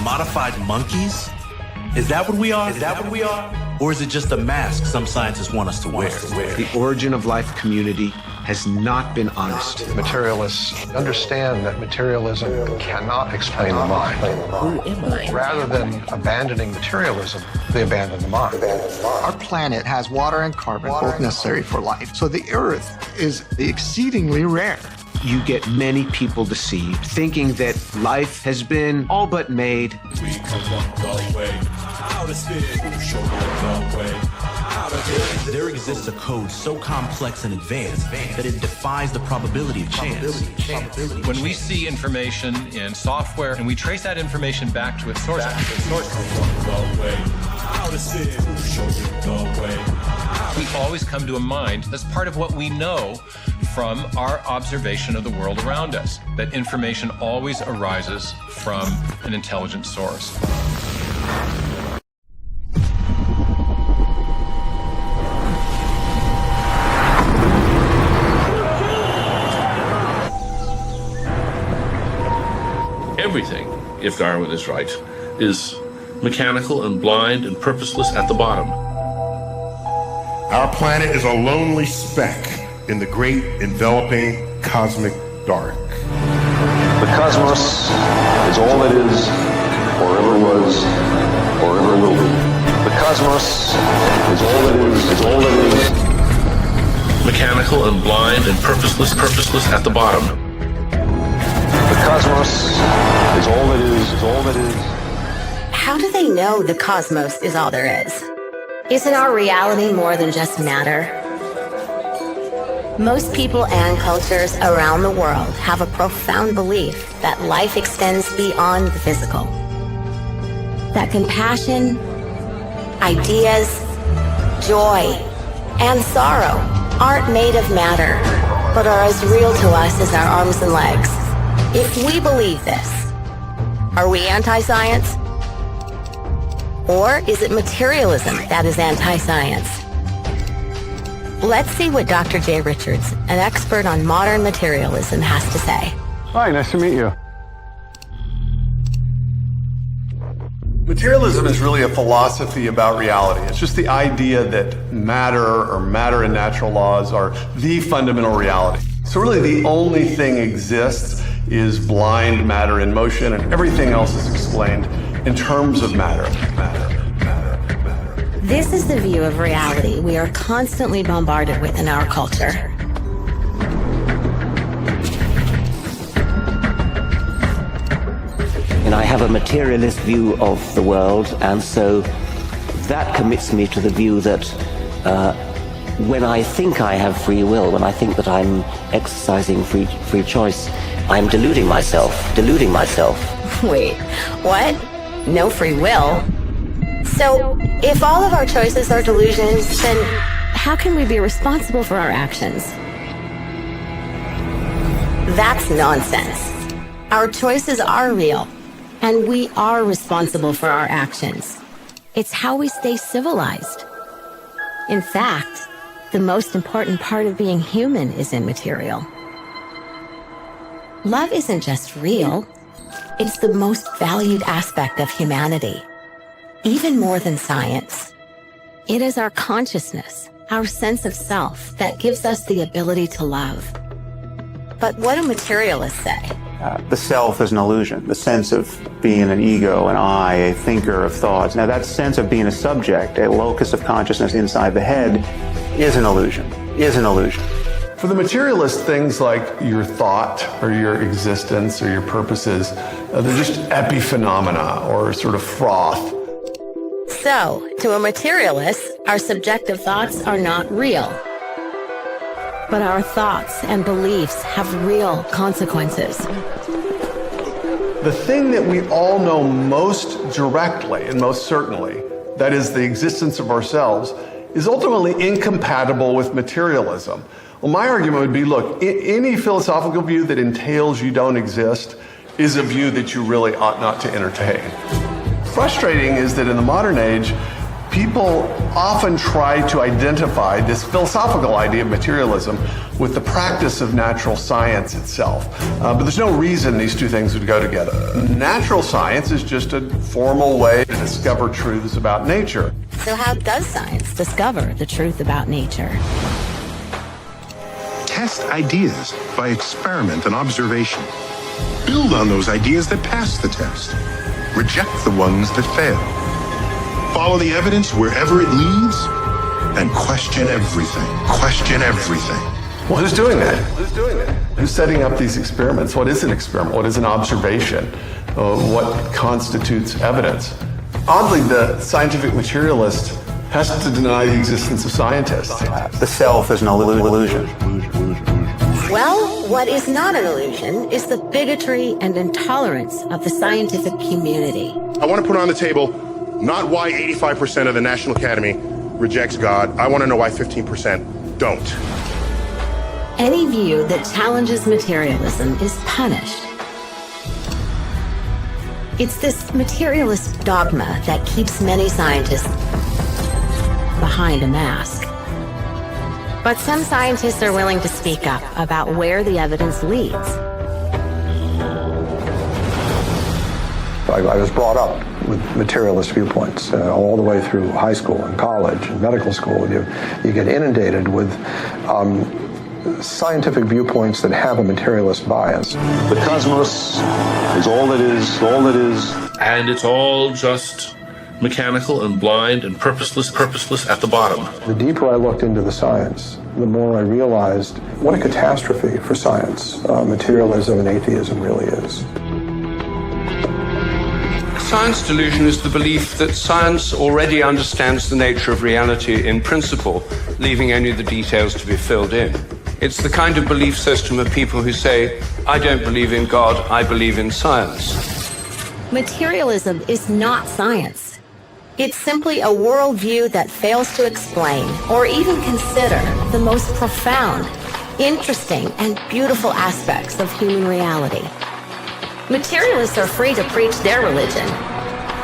Modified monkeys? Is that what we are? Is that what we are? Or is it just a mask some scientists want us to wear? The origin of life community has not been honest. Materialists understand that materialism cannot explain the mind. Who am I? Rather than abandoning materialism, they abandon the mind. Our planet has water and carbon, both necessary for life. So the Earth is exceedingly rare. You get many people deceived, thinking that life has been all but made. There exists a code so complex and advanced that it defies the probability of chance. When we see information in software and we trace that information back to its source, we always come to a mind that's part of what we know from our observation of the world around us, that information always arises from an intelligent source. Everything, if Darwin is right, is mechanical and blind and purposeless at the bottom. Our planet is a lonely speck in the great enveloping cosmic dark. The cosmos is all that is, or ever was, or ever will be. The cosmos is all that is all that is. Mechanical and blind and purposeless at the bottom. The cosmos is all that is all that is. How do they know the cosmos is all there is? Isn't our reality more than just matter? Most people and cultures around the world have a profound belief that life extends beyond the physical. That compassion, ideas, joy, and sorrow aren't made of matter, but are as real to us as our arms and legs. If we believe this, are we anti-science? Or is it materialism that is anti-science? Let's see what Dr. Jay Richards, an expert on modern materialism, has to say. Hi, nice to meet you. Materialism is really a philosophy about reality. It's just the idea that matter or matter and natural laws are the fundamental reality. So really the only thing exists is blind matter in motion, and everything else is explained in terms of matter. This is the view of reality we are constantly bombarded with in our culture. And I have a materialist view of the world, and so that commits me to the view that when I think I have free will, when I think that I'm exercising free choice, I'm deluding myself. Wait, what? No free will? So, if all of our choices are delusions, then how can we be responsible for our actions? That's nonsense. Our choices are real, and we are responsible for our actions. It's how we stay civilized. In fact, the most important part of being human is immaterial. Love isn't just real, it's the most valued aspect of humanity. Even more than science. It is our consciousness, our sense of self, that gives us the ability to love. But what do materialists say? The self is an illusion, the sense of being an ego, an I, a thinker of thoughts. Now that sense of being a subject, a locus of consciousness inside the head, is an illusion. For the materialist, things like your thought or your existence or your purposes, they're just epiphenomena or sort of froth. So, to a materialist, our subjective thoughts are not real. But our thoughts and beliefs have real consequences. The thing that we all know most directly and most certainly, that is the existence of ourselves, is ultimately incompatible with materialism. Well, my argument would be, look, any philosophical view that entails you don't exist is a view that you really ought not to entertain. Frustrating is that in the modern age, People often try to identify this philosophical idea of materialism with the practice of natural science itself. But there's no reason these two things would go together. Natural science is just a formal way to discover truths about nature. So how does science discover the truth about nature? Test ideas by experiment and observation. Build on those ideas that pass the test. Reject the ones that fail. Follow the evidence wherever it leads, and question everything. Question everything. Well, who's doing that? Who's setting up these experiments? What is an experiment? What is an observation? What constitutes evidence? Oddly, the scientific materialist has to deny the existence of scientists. The self is an illusion. Well, what is not an illusion is the bigotry and intolerance of the scientific community. I want to put on the table not why 85% of the National Academy rejects God. I want to know why 15% don't. Any view that challenges materialism is punished. It's this materialist dogma that keeps many scientists behind a mask. But some scientists are willing to speak up about where the evidence leads. I was brought up with materialist viewpoints all the way through high school and college and medical school. You get inundated with scientific viewpoints that have a materialist bias. The cosmos is all that is, all that is. And it's all just mechanical and blind and purposeless at the bottom. The deeper I looked into the science, the more I realized what a catastrophe for science materialism and atheism really is. Science delusion is the belief that science already understands the nature of reality in principle, leaving only the details to be filled in. It's the kind of belief system of people who say, I don't believe in God, I believe in science. Materialism is not science. It's simply a worldview that fails to explain or even consider the most profound, interesting, and beautiful aspects of human reality. Materialists are free to preach their religion,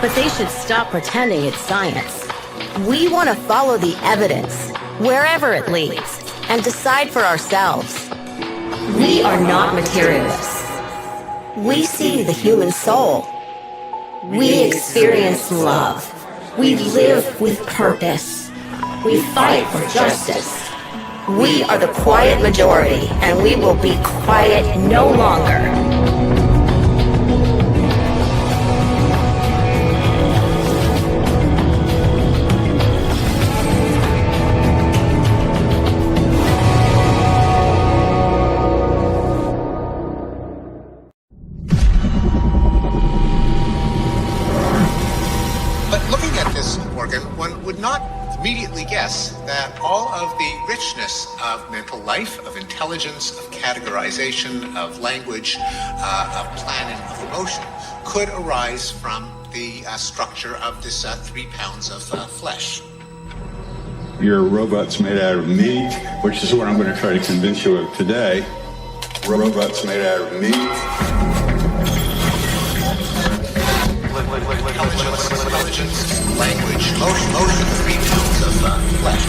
but they should stop pretending it's science. We want to follow the evidence, wherever it leads, and decide for ourselves. We are not materialists. We see the human soul. We experience love. We live with purpose. We fight for justice. We are the quiet majority, and we will be quiet no longer. Immediately guess that all of the richness of mental life, of intelligence, of categorization, of language, of planning, of emotion could arise from the structure of this 3 pounds of flesh. Your robot's made out of meat, which is what I'm going to try to convince you of today. Robots made out of meat. Intelligence, language, motion, 3 pounds of flesh.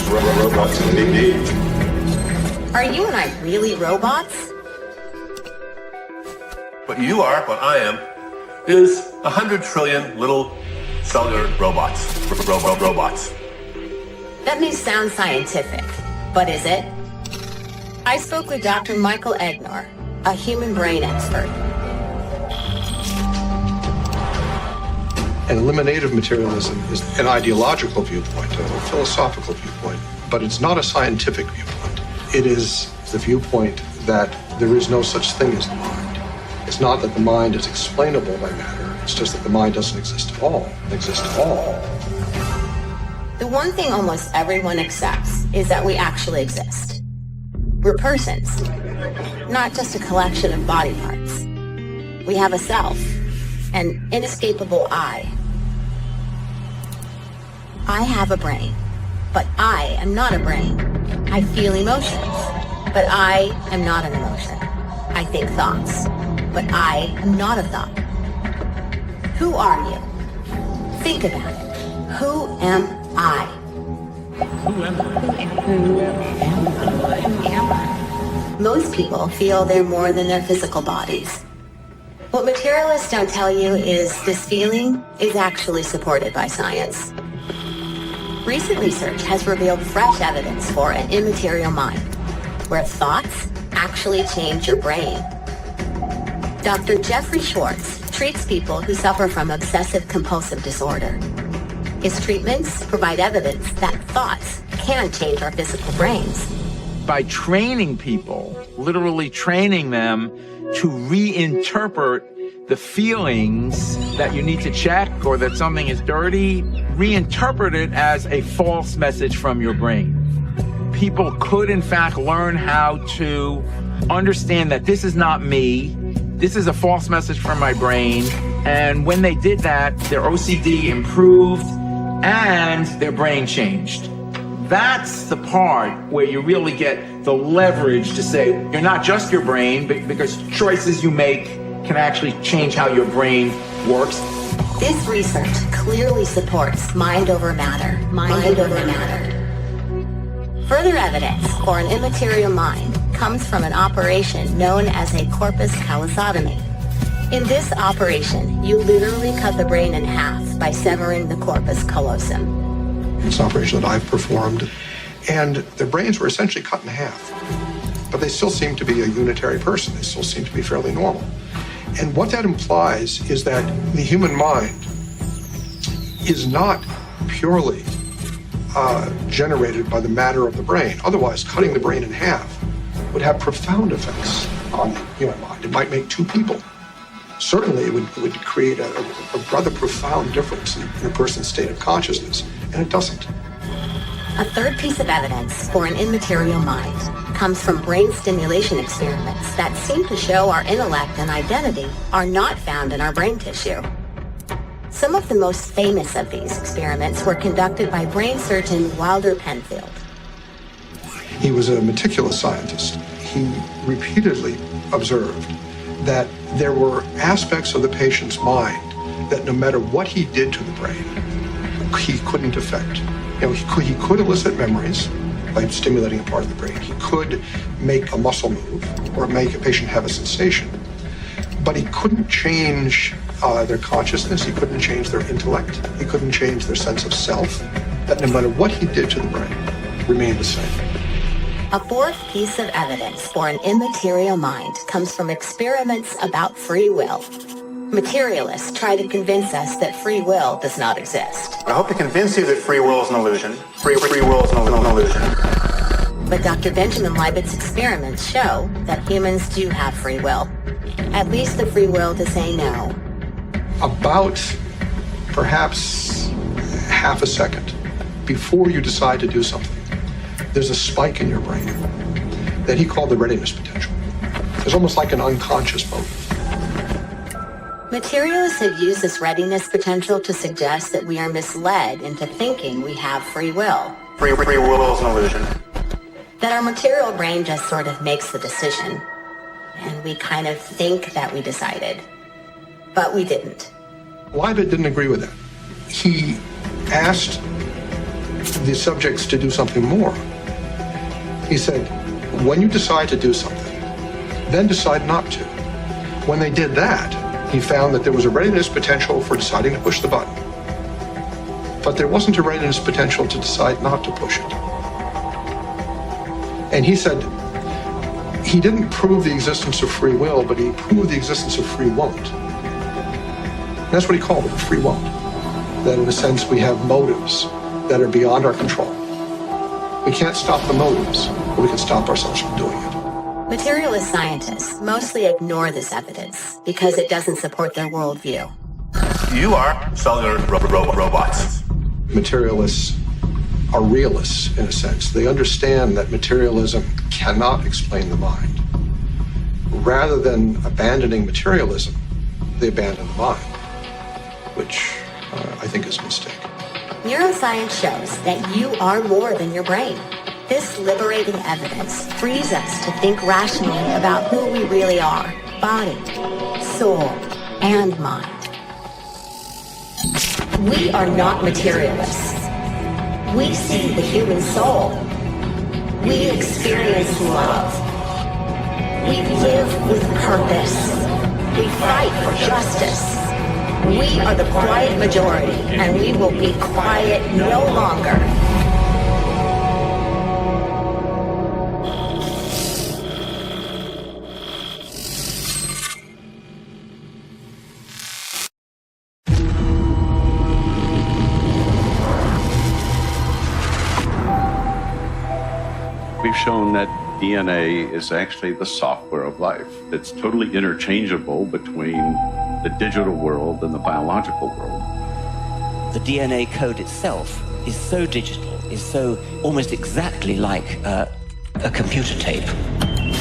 Robots made meat. Are you and I really robots? What you are, what I am, is 100 trillion little cellular robots. Robots. That may sound scientific, but is it? I spoke with Dr. Michael Egnor, a human brain expert. And eliminative materialism is an ideological viewpoint, a philosophical viewpoint, but it's not a scientific viewpoint. It is the viewpoint that there is no such thing as the mind. It's not that the mind is explainable by matter, it's just that the mind doesn't exist at all. The one thing almost everyone accepts is that we actually exist. We're persons, not just a collection of body parts. We have a self, an inescapable I. I have a brain, but I am not a brain. I feel emotions, but I am not an emotion. I think thoughts, but I am not a thought. Who are you? Think about it. Who am I? Most people feel they're more than their physical bodies. What materialists don't tell you is this feeling is actually supported by science. Recent research has revealed fresh evidence for an immaterial mind, where thoughts actually change your brain. Dr. Jeffrey Schwartz treats people who suffer from obsessive-compulsive disorder. His treatments provide evidence that thoughts can change our physical brains. By training people, literally training them to reinterpret the feelings that you need to check or that something is dirty, reinterpret it as a false message from your brain. People could, in fact, learn how to understand that this is not me, this is a false message from my brain, and when they did that, their OCD improved and their brain changed. That's the part where you really get the leverage to say you're not just your brain, because choices you make can actually change how your brain works. This research clearly supports mind over matter. Mind over matter. Further evidence for an immaterial mind comes from an operation known as a corpus callosotomy. In this operation, you literally cut the brain in half by severing the corpus callosum. It's an operation that I've performed, and their brains were essentially cut in half. But they still seem to be a unitary person. They still seem to be fairly normal. And what that implies is that the human mind is not purely generated by the matter of the brain. Otherwise, cutting the brain in half would have profound effects on the human mind. It might make two people. Certainly, it would create a rather profound difference in a person's state of consciousness, and it doesn't. A third piece of evidence for an immaterial mind comes from brain stimulation experiments that seem to show our intellect and identity are not found in our brain tissue. Some of the most famous of these experiments were conducted by brain surgeon Wilder Penfield. He was a meticulous scientist. He repeatedly observed that there were aspects of the patient's mind that no matter what he did to the brain, he couldn't affect. He could elicit memories by stimulating a part of the brain. He could make a muscle move or make a patient have a sensation, but he couldn't change their consciousness. He couldn't change their intellect. He couldn't change their sense of self. That no matter what he did to the brain, remained the same. A fourth piece of evidence for an immaterial mind comes from experiments about free will. Materialists try to convince us that free will does not exist. I hope to convince you that free will is an illusion. Free will is an illusion. But Dr. Benjamin Leibott's experiments show that humans do have free will. At least the free will to say no. About perhaps half a second before you decide to do something, there's a spike in your brain that he called the readiness potential. It's almost like an unconscious motive. Materialists have used this readiness potential to suggest that we are misled into thinking we have free will. Free will is an illusion. That our material brain just sort of makes the decision. And we kind of think that we decided. But we didn't. Leibniz didn't agree with that. He asked the subjects to do something more. He said, when you decide to do something, then decide not to. When they did that, he found that there was a readiness potential for deciding to push the button. But there wasn't a readiness potential to decide not to push it. And he said, he didn't prove the existence of free will, but he proved the existence of free won't. And that's what he called it, free won't. That in a sense we have motives that are beyond our control. We can't stop the motives, but we can stop ourselves from doing it. Materialist scientists mostly ignore this evidence because it doesn't support their worldview. You are cellular robots. Materialists are realists, in a sense. They understand that materialism cannot explain the mind. Rather than abandoning materialism, they abandon the mind, which I think is a mistake. Neuroscience shows that you are more than your brain. This liberating evidence frees us to think rationally about who we really are: body, soul, and mind. We are not materialists. We see the human soul. We experience love. We live with purpose. We fight for justice. We are the quiet majority, and we will be quiet no longer. We've shown that DNA is actually the software of life. It's totally interchangeable between the digital world and the biological world. The DNA code itself is so digital, is so almost exactly like a computer tape.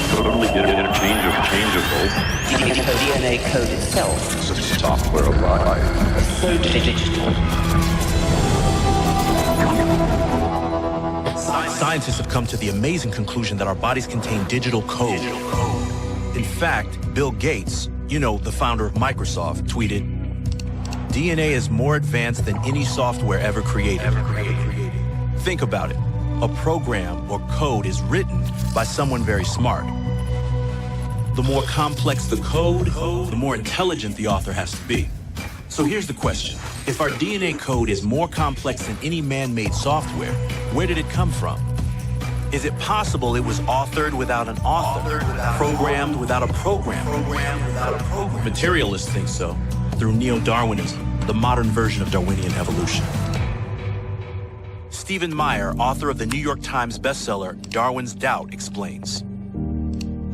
Totally interchangeable. DNA code itself is the software of life. It's so digital. Scientists have come to the amazing conclusion that our bodies contain digital code. In fact, Bill Gates, you know, the founder of Microsoft, tweeted, "DNA is more advanced than any software ever created." Think about it. A program or code is written by someone very smart. The more complex the code, the more intelligent the author has to be. So here's the question. If our DNA code is more complex than any man-made software, where did it come from? Is it possible it was authored without an author, programmed without a program? Materialists think so, through neo-Darwinism, the modern version of Darwinian evolution. Stephen Meyer, author of the New York Times bestseller Darwin's Doubt, explains.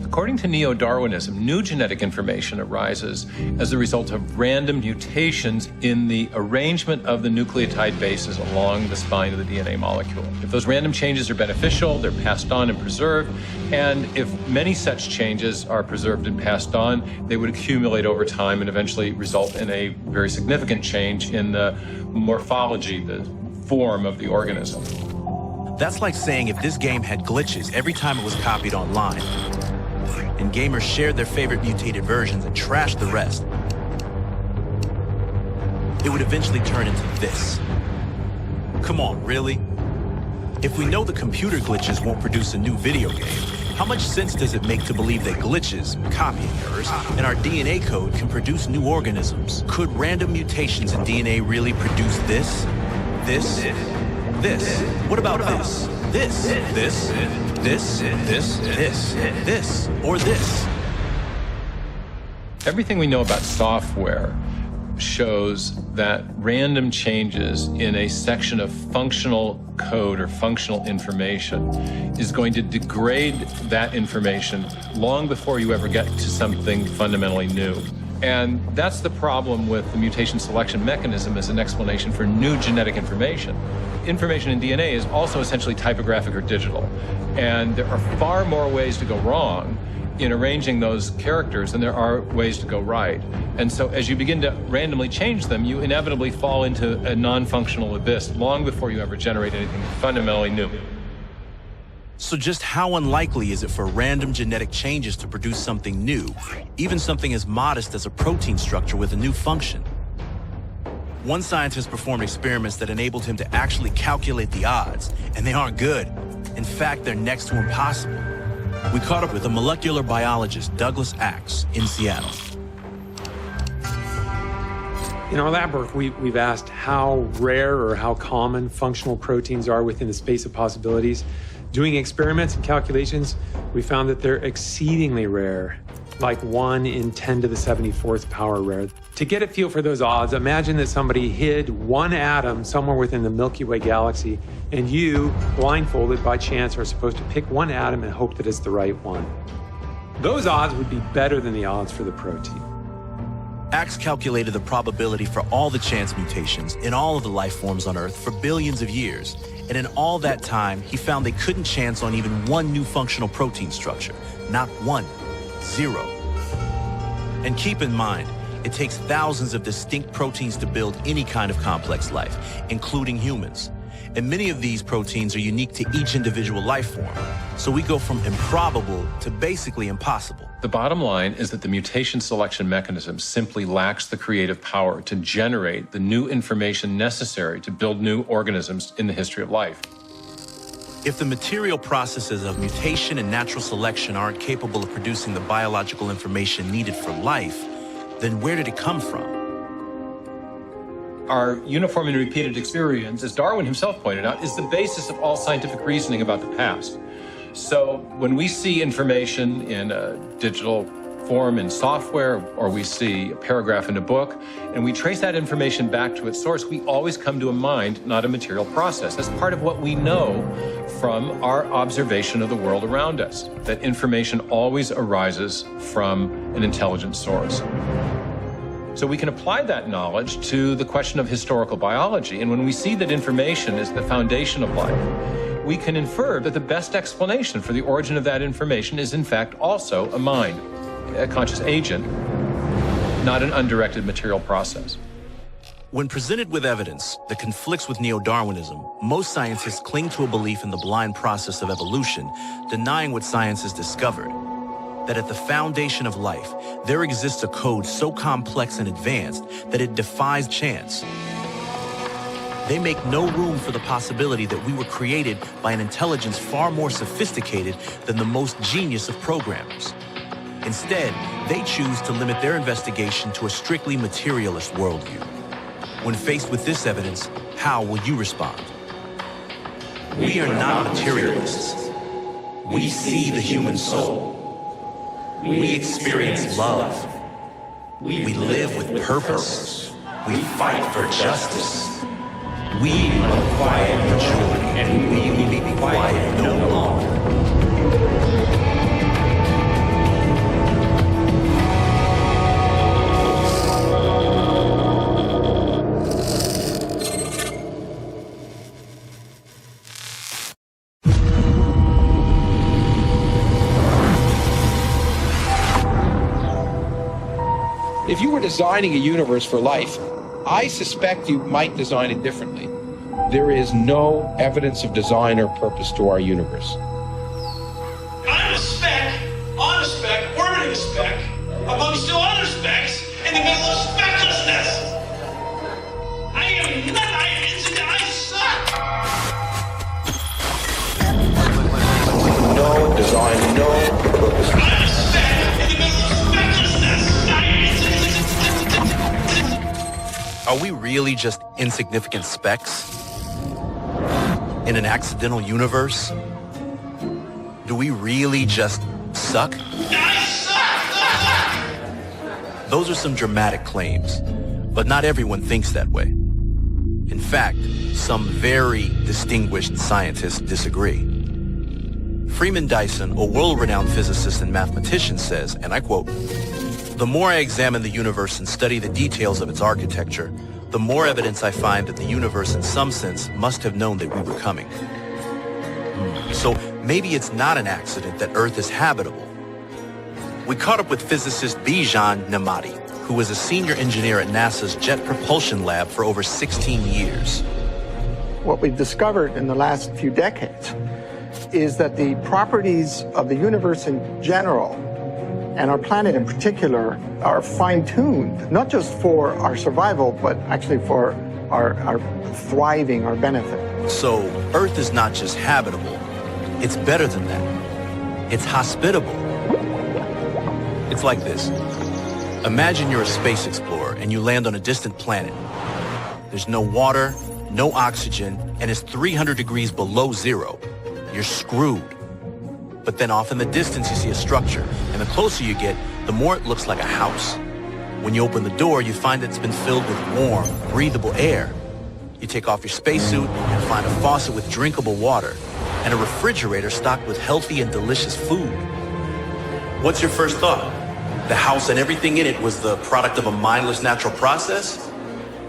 According to neo-Darwinism, new genetic information arises as a result of random mutations in the arrangement of the nucleotide bases along the spine of the DNA molecule. If those random changes are beneficial, they're passed on and preserved, and if many such changes are preserved and passed on, they would accumulate over time and eventually result in a very significant change in the morphology, the form of the organism. That's like saying if this game had glitches every time it was copied online, and gamers shared their favorite mutated versions and trashed the rest, it would eventually turn into this. Come on, really? If we know the computer glitches won't produce a new video game, how much sense does it make to believe that glitches, copying errors, and our DNA code can produce new organisms? Could random mutations in DNA really produce this? This? This? What about this? This? This? This, this, this, this, or this. Everything we know about software shows that random changes in a section of functional code or functional information is going to degrade that information long before you ever get to something fundamentally new. And that's the problem with the mutation selection mechanism as an explanation for new genetic information. Information in DNA is also essentially typographic or digital. And there are far more ways to go wrong in arranging those characters than there are ways to go right. And so as you begin to randomly change them, you inevitably fall into a non-functional abyss long before you ever generate anything fundamentally new. So just how unlikely is it for random genetic changes to produce something new, even something as modest as a protein structure with a new function? One scientist performed experiments that enabled him to actually calculate the odds, and they aren't good. In fact, they're next to impossible. We caught up with a molecular biologist, Douglas Axe, in Seattle. In our lab work, we've asked how rare or how common functional proteins are within the space of possibilities. Doing experiments and calculations, we found that they're exceedingly rare, like 1 in 10 to the 74th power rare. To get a feel for those odds, imagine that somebody hid one atom somewhere within the Milky Way galaxy, and you, blindfolded by chance, are supposed to pick one atom and hope that it's the right one. Those odds would be better than the odds for the protein. Axe calculated the probability for all the chance mutations in all of the life forms on Earth for billions of years. And in all that time, he found they couldn't chance on even one new functional protein structure. Not one. 0. And keep in mind, it takes thousands of distinct proteins to build any kind of complex life, including humans. And many of these proteins are unique to each individual life form. So we go from improbable to basically impossible. The bottom line is that the mutation selection mechanism simply lacks the creative power to generate the new information necessary to build new organisms in the history of life. If the material processes of mutation and natural selection aren't capable of producing the biological information needed for life, then where did it come from? Our uniform and repeated experience, as Darwin himself pointed out, is the basis of all scientific reasoning about the past. So when we see information in a digital form in software, or we see a paragraph in a book, and we trace that information back to its source, we always come to a mind, not a material process. That's part of what we know from our observation of the world around us, that information always arises from an intelligent source. So we can apply that knowledge to the question of historical biology, and when we see that information is the foundation of life, we can infer that the best explanation for the origin of that information is in fact also a mind, a conscious agent, not an undirected material process. When presented with evidence that conflicts with neo-Darwinism, most scientists cling to a belief in the blind process of evolution, denying what science has discovered. That at the foundation of life, there exists a code so complex and advanced that it defies chance. They make no room for the possibility that we were created by an intelligence far more sophisticated than the most genius of programmers. Instead, they choose to limit their investigation to a strictly materialist worldview. When faced with this evidence, how will you respond? We are not materialists. We see the human soul. We experience love. We live with purpose. We fight for justice. We are quiet for joy, and we will be quiet no longer. If you were designing a universe for life, I suspect you might design it differently. There is no evidence of design or purpose to our universe. I'm a speck, on a speck, orbiting a speck, among still other specks, in the middle of specklessness. I am not, I suck. No design, no purpose. I'm a speck, in the middle of specklessness. Are we really just insignificant specks in an accidental universe? Do we really just suck? Those are some dramatic claims, but not everyone thinks that way. In fact, some very distinguished scientists disagree. Freeman Dyson, a world-renowned physicist and mathematician, says, and I quote, "The more I examine the universe and study the details of its architecture, the more evidence I find that the universe in some sense must have known that we were coming." So maybe it's not an accident that Earth is habitable. We caught up with physicist Bijan Nemati, who was a senior engineer at NASA's Jet Propulsion Lab for over 16 years. What we've discovered in the last few decades is that the properties of the universe in general and our planet in particular are fine-tuned, not just for our survival, but actually for our thriving, our benefit. So Earth is not just habitable, it's better than that. It's hospitable. It's like this. Imagine you're a space explorer and you land on a distant planet. There's no water, no oxygen, and it's 300 degrees below zero. You're screwed. But then off in the distance you see a structure, and the closer you get, the more it looks like a house. When you open the door, you find it's been filled with warm, breathable air. You take off your spacesuit and find a faucet with drinkable water, and a refrigerator stocked with healthy and delicious food. What's your first thought? The house and everything in it was the product of a mindless natural process?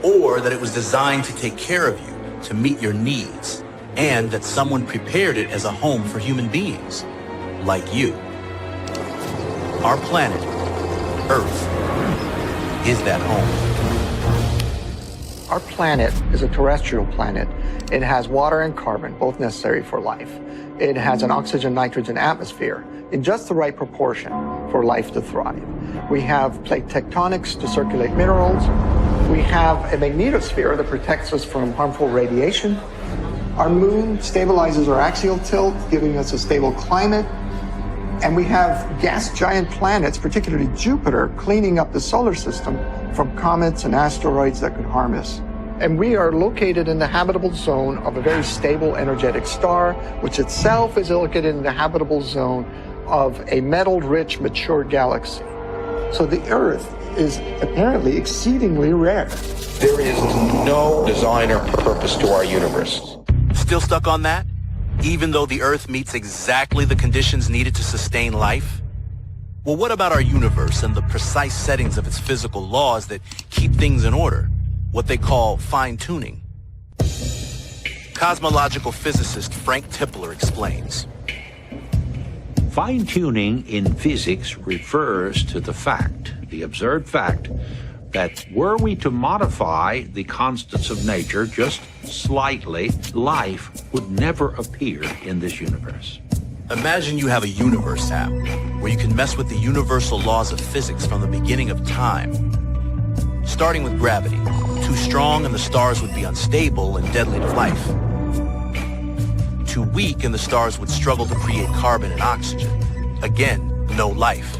Or that it was designed to take care of you, to meet your needs, and that someone prepared it as a home for human beings, like you? Our planet, Earth, is that home. Our planet is a terrestrial planet. It has water and carbon, both necessary for life. It has an oxygen-nitrogen atmosphere in just the right proportion for life to thrive. We have plate tectonics to circulate minerals. We have a magnetosphere that protects us from harmful radiation. Our moon stabilizes our axial tilt, giving us a stable climate. And we have gas giant planets, particularly Jupiter, cleaning up the solar system from comets and asteroids that could harm us. And we are located in the habitable zone of a very stable, energetic star, which itself is located in the habitable zone of a metal-rich, mature galaxy. So the Earth is apparently exceedingly rare. There is no design or purpose to our universe. Still stuck on that? Even though the Earth meets exactly the conditions needed to sustain life? Well, what about our universe and the precise settings of its physical laws that keep things in order? What they call fine-tuning. Cosmological physicist Frank Tipler explains. Fine-tuning in physics refers to the fact, the observed fact, that were we to modify the constants of nature just slightly, life would never appear in this universe. Imagine you have a universe app where you can mess with the universal laws of physics from the beginning of time. Starting with gravity, too strong and the stars would be unstable and deadly to life. Too weak and the stars would struggle to create carbon and oxygen. Again, no life.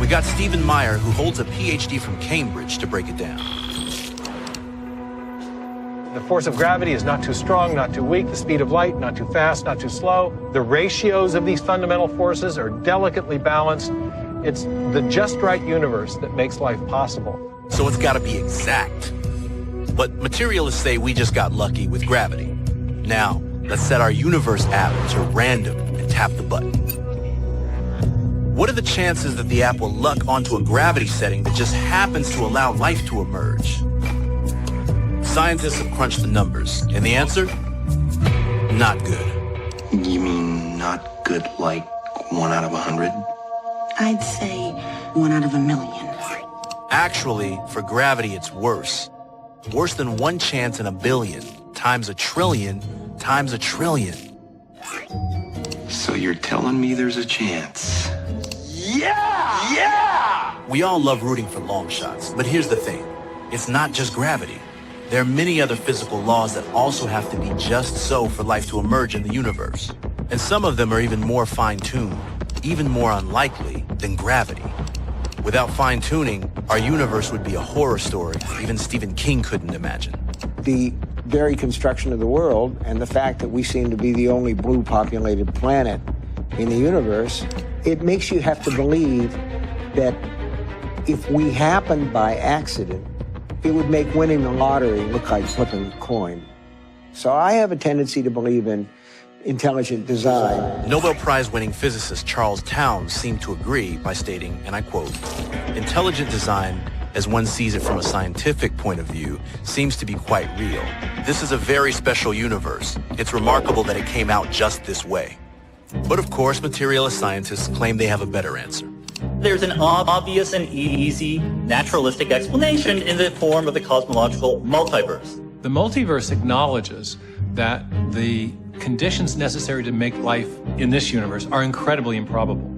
We got Stephen Meyer, who holds a PhD from Cambridge, to break it down. The force of gravity is not too strong, not too weak. The speed of light, not too fast, not too slow. The ratios of these fundamental forces are delicately balanced. It's the just right universe that makes life possible. So it's got to be exact. But materialists say we just got lucky with gravity. Now, let's set our universe app to random and tap the button. What are the chances that the app will luck onto a gravity setting that just happens to allow life to emerge? Scientists have crunched the numbers, and the answer? Not good. You mean not good like 1 out of 100? I'd say 1 out of a million. Actually, for gravity, it's worse. Worse than 1 chance in a billion, times a trillion, times a trillion. So you're telling me there's a chance? Yeah! Yeah! We all love rooting for long shots, but here's the thing. It's not just gravity. There are many other physical laws that also have to be just so for life to emerge in the universe. And some of them are even more fine-tuned, even more unlikely than gravity. Without fine-tuning, our universe would be a horror story even Stephen King couldn't imagine. The very construction of the world and the fact that we seem to be the only blue-populated planet in the universe, it makes you have to believe that if we happened by accident, it would make winning the lottery look like flipping a coin. So I have a tendency to believe in intelligent design. Nobel Prize-winning physicist Charles Townes seemed to agree by stating, and I quote, "Intelligent design, as one sees it from a scientific point of view, seems to be quite real. This is a very special universe. It's remarkable that it came out just this way." But of course, materialist scientists claim they have a better answer. There's an obvious and easy naturalistic explanation in the form of the cosmological multiverse. The multiverse acknowledges that the conditions necessary to make life in this universe are incredibly improbable.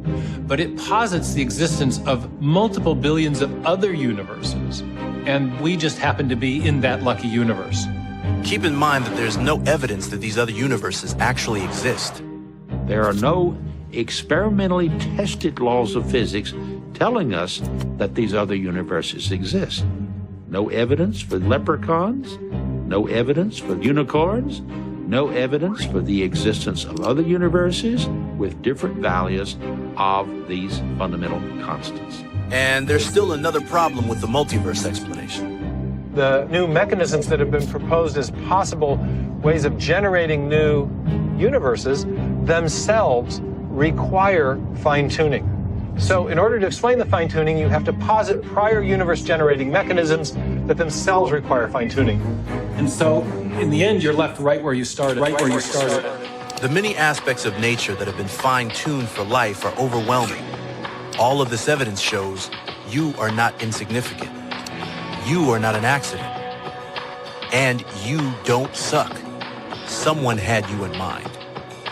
But it posits the existence of multiple billions of other universes, and we just happen to be in that lucky universe. Keep in mind that there's no evidence that these other universes actually exist. There are no experimentally tested laws of physics telling us that these other universes exist. No evidence for leprechauns, no evidence for unicorns, no evidence for the existence of other universes with different values of these fundamental constants. And there's still another problem with the multiverse explanation. The new mechanisms that have been proposed as possible ways of generating new universes themselves require fine-tuning. So in order to explain the fine-tuning, you have to posit prior universe-generating mechanisms that themselves require fine-tuning. And so, in the end, you're left right where you started. The many aspects of nature that have been fine-tuned for life are overwhelming. All of this evidence shows you are not insignificant. You are not an accident. And you don't suck. Someone had you in mind.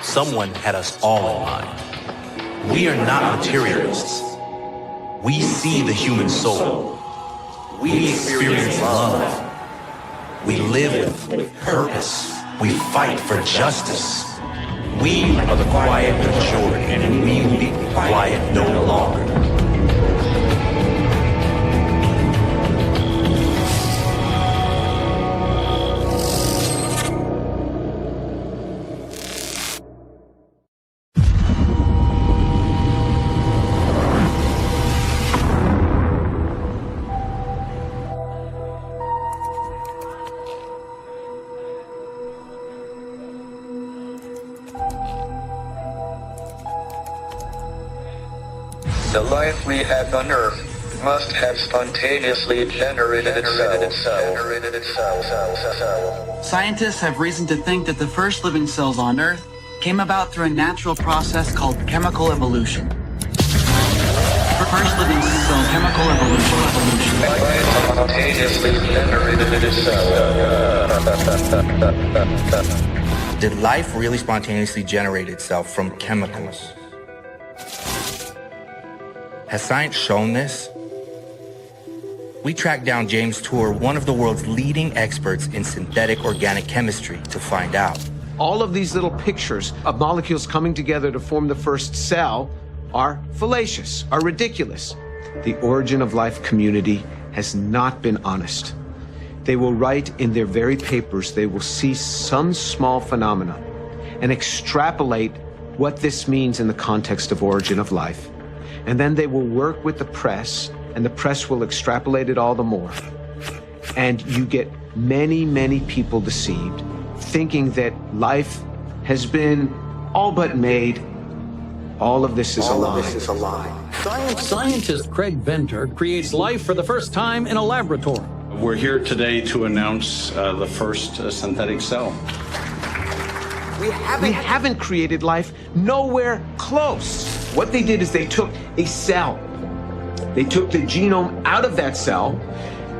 Someone had us all in mind. We are not materialists. We see the human soul. We experience love. We live with purpose. We fight for justice. We are the quiet majority, and we will be quiet no longer. The life we have on Earth must have spontaneously generated itself. Scientists have reason to think that the first living cells on Earth came about through a natural process called chemical evolution. First living cell chemical evolution. Life spontaneously generated itself. Did life really spontaneously generate itself from chemicals? Has science shown this? We tracked down James Tour, one of the world's leading experts in synthetic organic chemistry, to find out. All of these little pictures of molecules coming together to form the first cell are fallacious, are ridiculous. The origin of life community has not been honest. They will write in their very papers, they will see some small phenomena and extrapolate what this means in the context of origin of life. And then they will work with the press, and the press will extrapolate it all the more. And you get many, many people deceived, thinking that life has been all but made. All of this is a lie. Scientist Craig Venter creates life for the first time in a laboratory. We're here today to announce the first synthetic cell. We haven't created life, nowhere close. What they did is they took a cell. They took the genome out of that cell.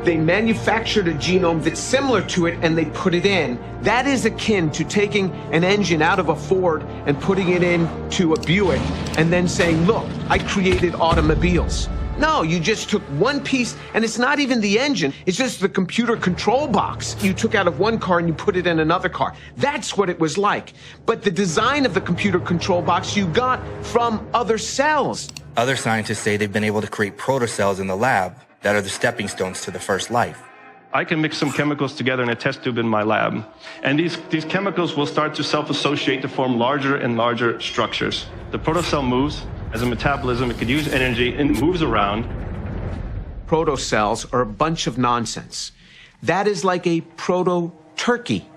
They manufactured a genome that's similar to it, and they put it in. That is akin to taking an engine out of a Ford and putting it into a Buick and then saying, look, I created automobiles. No, you just took one piece, and it's not even the engine. It's just the computer control box you took out of one car and you put it in another car. That's what it was like. But the design of the computer control box you got from other cells. Other scientists say they've been able to create protocells in the lab that are the stepping stones to the first life. I can mix some chemicals together in a test tube in my lab, and these chemicals will start to self-associate to form larger and larger structures. The protocell moves. As a metabolism, it could use energy and it moves around. Protocells are a bunch of nonsense. That is like a proto-turkey.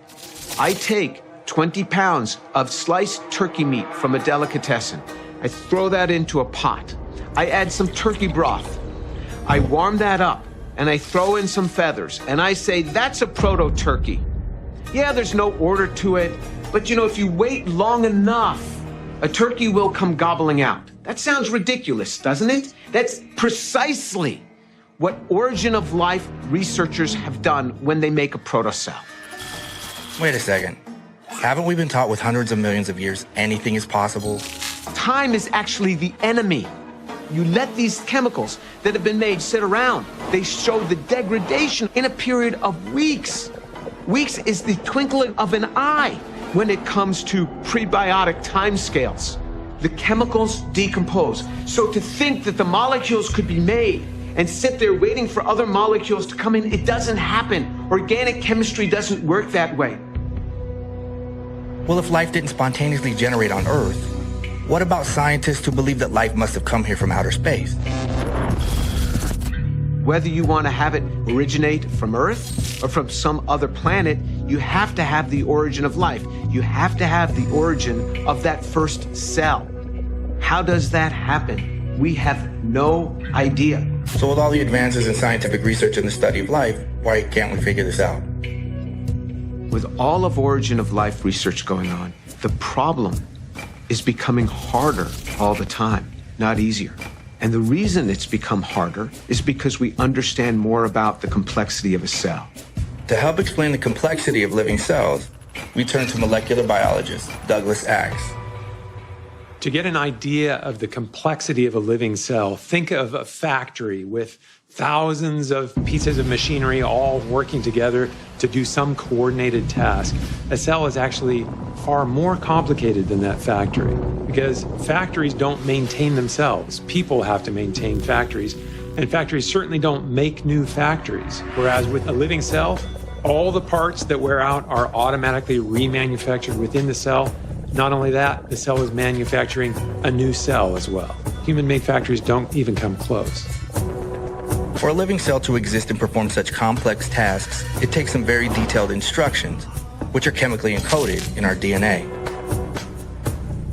I take 20 pounds of sliced turkey meat from a delicatessen. I throw that into a pot. I add some turkey broth. I warm that up, and I throw in some feathers, and I say, that's a proto-turkey. Yeah, there's no order to it, but you know, if you wait long enough, a turkey will come gobbling out. That sounds ridiculous, doesn't it? That's precisely what origin of life researchers have done when they make a protocell. Wait a second. Haven't we been taught with hundreds of millions of years anything is possible? Time is actually the enemy. You let these chemicals that have been made sit around. They show the degradation in a period of weeks. Weeks is the twinkling of an eye when it comes to prebiotic timescales. The chemicals decompose. So to think that the molecules could be made and sit there waiting for other molecules to come in, it doesn't happen. Organic chemistry doesn't work that way. Well, if life didn't spontaneously generate on Earth, what about scientists who believe that life must have come here from outer space? Whether you want to have it originate from Earth or from some other planet, you have to have the origin of life. You have to have the origin of that first cell. How does that happen? We have no idea. So with all the advances in scientific research and the study of life, why can't we figure this out? With all of origin of life research going on, the problem is becoming harder all the time, not easier. And the reason it's become harder is because we understand more about the complexity of a cell. To help explain the complexity of living cells, we turn to molecular biologist Douglas Axe. To get an idea of the complexity of a living cell, think of a factory with thousands of pieces of machinery all working together to do some coordinated task. A cell is actually far more complicated than that factory because factories don't maintain themselves. People have to maintain factories, and factories certainly don't make new factories. Whereas with a living cell, all the parts that wear out are automatically remanufactured within the cell. Not only that, the cell is manufacturing a new cell as well. Human-made factories don't even come close. For a living cell to exist and perform such complex tasks, it takes some very detailed instructions, which are chemically encoded in our DNA.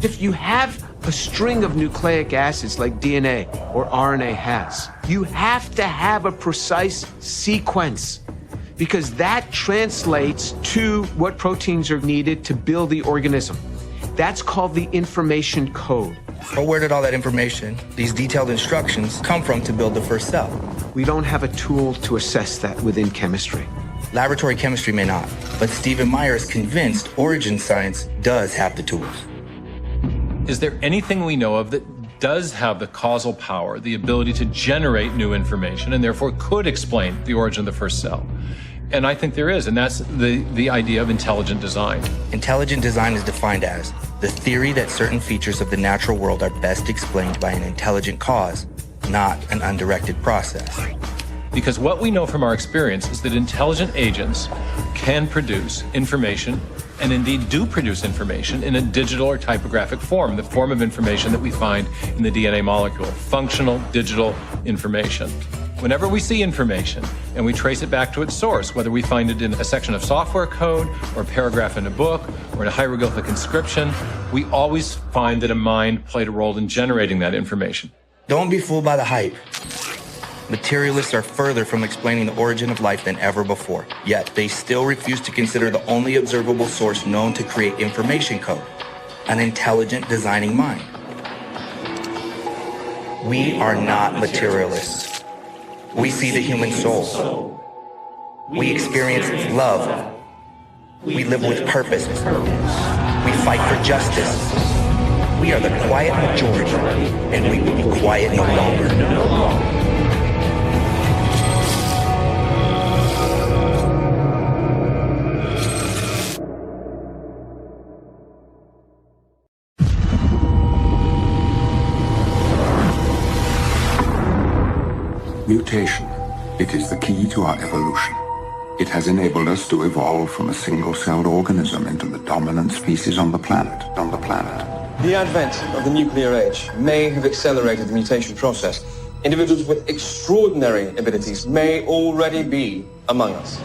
If you have a string of nucleic acids like DNA or RNA has, you have to have a precise sequence because that translates to what proteins are needed to build the organism. That's called the information code. But where did all that information, these detailed instructions, come from to build the first cell? We don't have a tool to assess that within chemistry. Laboratory chemistry may not, but Stephen Meyer is convinced origin science does have the tools. Is there anything we know of that does have the causal power, the ability to generate new information, and therefore could explain the origin of the first cell? And I think there is, and that's the idea of intelligent design. Intelligent design is defined as the theory that certain features of the natural world are best explained by an intelligent cause, not an undirected process. Because what we know from our experience is that intelligent agents can produce information, and indeed do produce information, in a digital or typographic form, the form of information that we find in the DNA molecule, functional digital information. Whenever we see information and we trace it back to its source, whether we find it in a section of software code or a paragraph in a book or in a hieroglyphic inscription, we always find that a mind played a role in generating that information. Don't be fooled by the hype. Materialists are further from explaining the origin of life than ever before, yet they still refuse to consider the only observable source known to create information code, an intelligent designing mind. We are not materialists. We see the human soul. We experience love. We live with purpose. We fight for justice. We are the quiet majority, and we will be quiet no longer. Mutation. It is the key to our evolution. It has enabled us to evolve from a single-celled organism into the dominant species on the planet. The advent of the nuclear age may have accelerated the mutation process. Individuals with extraordinary abilities may already be among us.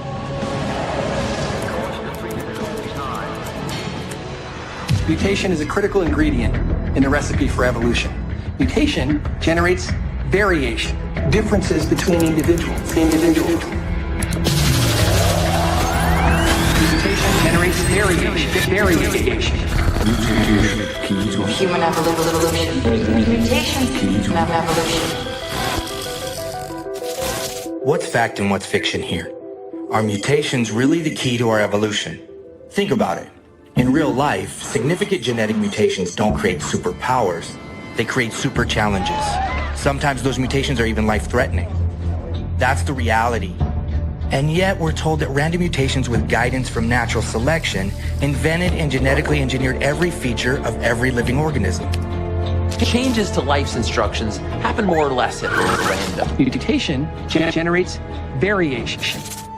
Mutation is a critical ingredient in the recipe for evolution. Mutation generates variation, differences between individuals. Mutation generates variation. Human evolution. Mutations key to evolution. What's fact and what's fiction here? Are mutations really the key to our evolution? Think about it. In real life, significant genetic mutations don't create superpowers. They create super challenges. Sometimes those mutations are even life-threatening. That's the reality. And yet we're told that random mutations with guidance from natural selection invented and genetically engineered every feature of every living organism. Changes to life's instructions happen more or less at random. Mutation generates variation.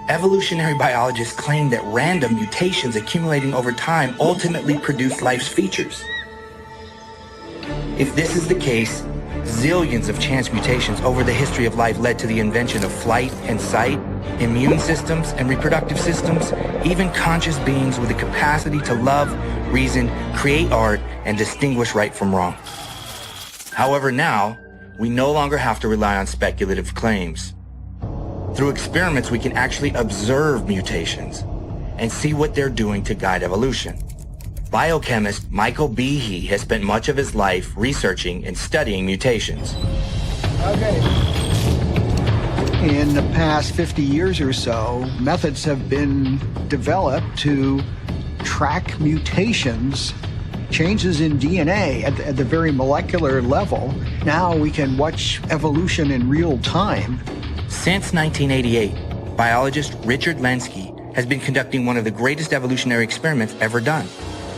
Evolutionary biologists claim that random mutations accumulating over time ultimately produce life's features. If this is the case, zillions of chance mutations over the history of life led to the invention of flight and sight, immune systems and reproductive systems, even conscious beings with the capacity to love, reason, create art, and distinguish right from wrong. However, now, we no longer have to rely on speculative claims. Through experiments, we can actually observe mutations and see what they're doing to guide evolution. Biochemist Michael Behe has spent much of his life researching and studying mutations. In the past 50 years or so, methods have been developed to track mutations, changes in DNA at the very molecular level. Now we can watch evolution in real time. Since 1988, biologist Richard Lenski has been conducting one of the greatest evolutionary experiments ever done.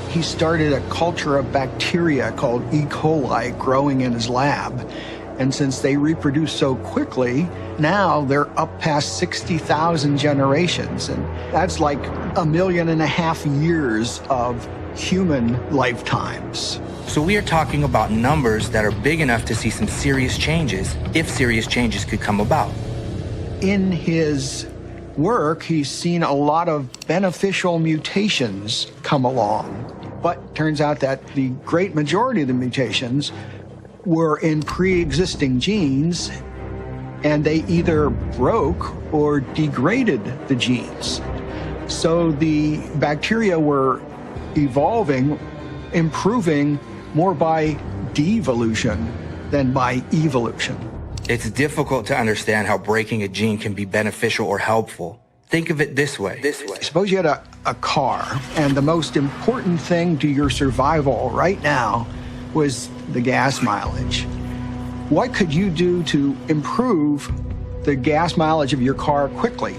He started a culture of bacteria called E. coli growing in his lab. And since they reproduce so quickly, now they're up past 60,000 generations. And that's like 1.5 million years of human lifetimes. So we are talking about numbers that are big enough to see some serious changes, if serious changes could come about. In his work, he's seen a lot of beneficial mutations come along. But turns out that the great majority of the mutations were in pre-existing genes, and they either broke or degraded the genes. So the bacteria were evolving, improving more by devolution than by evolution. It's difficult to understand how breaking a gene can be beneficial or helpful. Think of it this way. Suppose you had a car, and the most important thing to your survival right now was the gas mileage. What could you do to improve the gas mileage of your car quickly?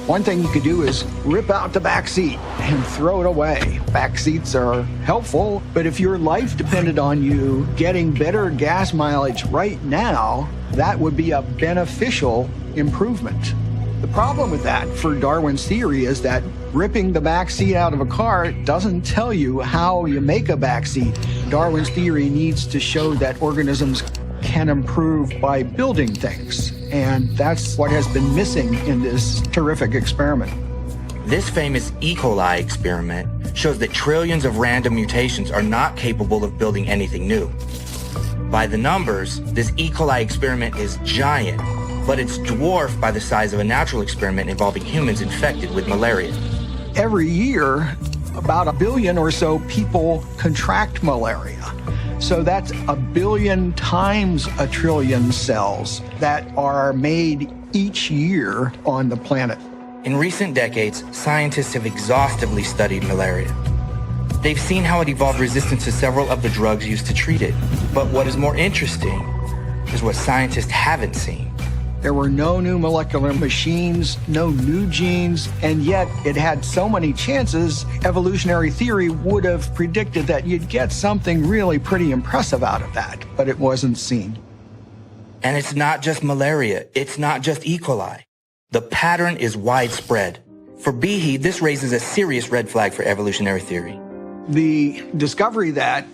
One thing you could do is rip out the back seat and throw it away. Back seats are helpful, but if your life depended on you getting better gas mileage right now, that would be a beneficial improvement. The problem with that, for Darwin's theory, is that ripping the back seat out of a car doesn't tell you how you make a back seat. Darwin's theory needs to show that organisms can improve by building things, and that's what has been missing in this terrific experiment. This famous E. coli experiment shows that trillions of random mutations are not capable of building anything new. By the numbers, this E. coli experiment is giant, but it's dwarfed by the size of a natural experiment involving humans infected with malaria. Every year, about 1 billion or so people contract malaria. So that's 1 billion times 1 trillion cells that are made each year on the planet. In recent decades, scientists have exhaustively studied malaria. They've seen how it evolved resistance to several of the drugs used to treat it. But what is more interesting is what scientists haven't seen. There were no new molecular machines, no new genes, and yet it had so many chances, evolutionary theory would have predicted that you'd get something really pretty impressive out of that, but it wasn't seen. And it's not just malaria, it's not just E. coli. The pattern is widespread. For Behe, this raises a serious red flag for evolutionary theory. The discovery that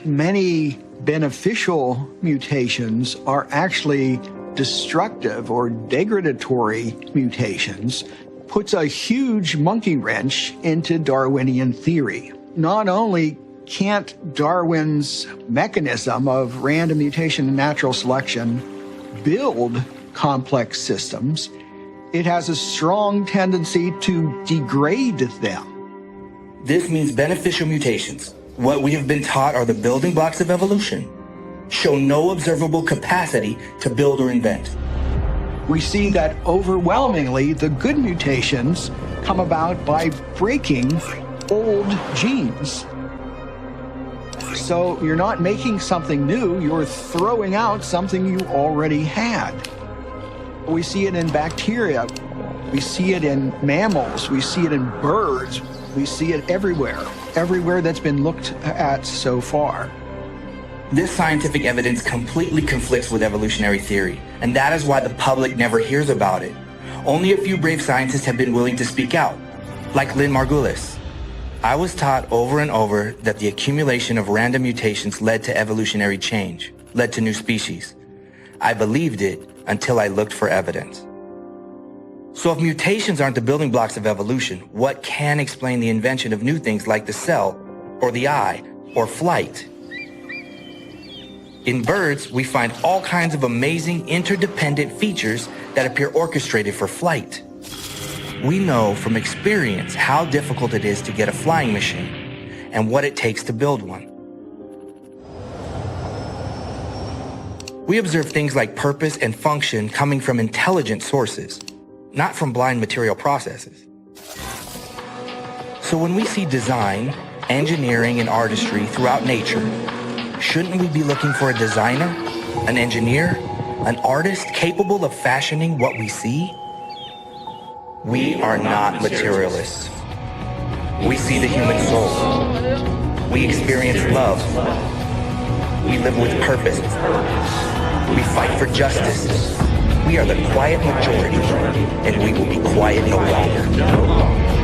many beneficial mutations are actually destructive or degradatory mutations puts a huge monkey wrench into Darwinian theory. Not only can't Darwin's mechanism of random mutation and natural selection build complex systems, it has a strong tendency to degrade them. This means beneficial mutations, what we have been taught are the building blocks of evolution, show no observable capacity to build or invent. We see that overwhelmingly the good mutations come about by breaking old genes. So you're not making something new, you're throwing out something you already had. We see it in bacteria, we see it in mammals, we see it in birds, we see it everywhere that's been looked at so far. This scientific evidence completely conflicts with evolutionary theory, and that is why the public never hears about it. Only a few brave scientists have been willing to speak out, like Lynn Margulis. I was taught over and over that the accumulation of random mutations led to evolutionary change, led to new species. I believed it until I looked for evidence. So if mutations aren't the building blocks of evolution, what can explain the invention of new things like the cell, or the eye, or flight? In birds, we find all kinds of amazing interdependent features that appear orchestrated for flight. We know from experience how difficult it is to get a flying machine and what it takes to build one. We observe things like purpose and function coming from intelligent sources, not from blind material processes. So when we see design, engineering, and artistry throughout nature, shouldn't we be looking for a designer, an engineer, an artist capable of fashioning what we see? We are not materialists. We see the human soul. We experience love. We live with purpose. We fight for justice. We are the quiet majority, and we will be quiet no longer.